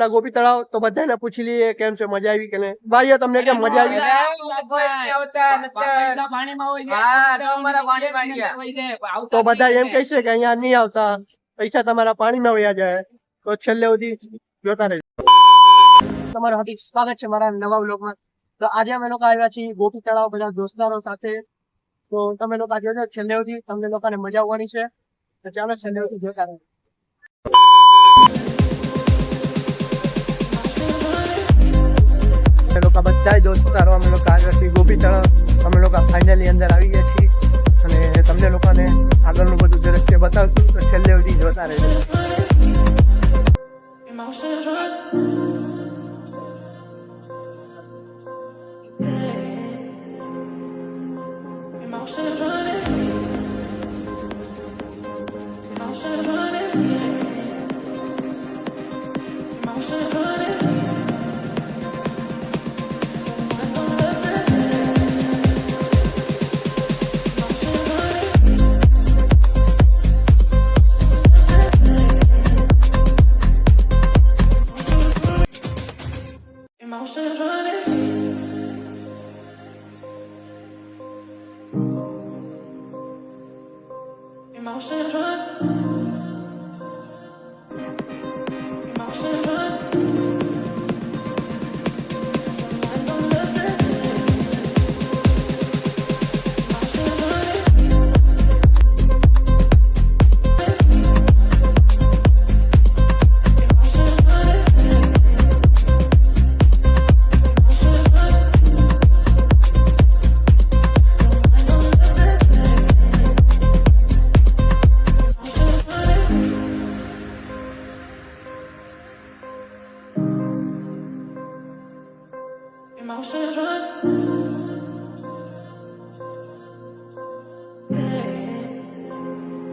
આવેલા ગોપી તળાવ, તો બધાને પૂછી લઈએ કેમ છે, મજા આવી કે નહીં. ભાઈઓ તમને કેમ મજા આવી? તો બધા એમ કહે છે કે અહીંયા નહીં આવતા, પૈસા તમારા પાણીમાં વયા જાય, તો છેલ્લે સુધી જોતા રહેજો. તમારું હાર્દિક સ્વાગત છે મારા નવા વ્લોગમાં. તો આજે અમે લોકો આવ્યા છીએ ગોપી તળાવ બધા દોસ્તારો સાથે. તો તમે લોકો જોજો છેલ્લે સુધી, તમને લોકોને મજા આવવાની છે. તો ચાલો છેલ્લે સુધી જોતા રહો. અમે લોકો બધા દોસ્તારો અમે લોકો આવ્યા છીએ ગોપી તળાવ. અમે લોકો ફાઇનલી અંદર આવી ગયા છીએ અને તમને લોકોને આગળનું બધું દ્રશ્ય બતાવશું. તો છેલ્લે સુધી જોતા રહેજો.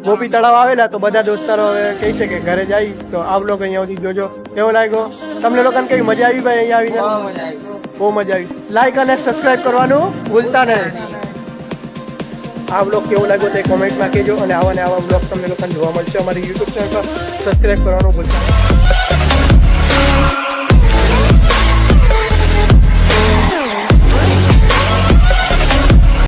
ગોપી તળાવ આવેલા તો બધા દોસ્તારો હવે કહે છે કે ઘરે જાય. તો આ વ્લોગ અહીંયા સુધી જોજો. કેવો લાગ્યો તમને લોકોને? કઈ મજા આવી ભાઈ અહીંયા આવીને? બહુ મજા આવી. લાઈક અને સબસ્ક્રાઇબ કરવાનું ભૂલતા નહીં. આ વ્લોગ કેવો લાગ્યો તે કોમેન્ટમાં કહેજો અને આવા ને આવા વ્લોગ તમને લોકોને જોવા મળશે અમારી યુટ્યુબ ચેનલ પર. સબસ્ક્રાઇબ કરવાનું ભૂલતા નહીં.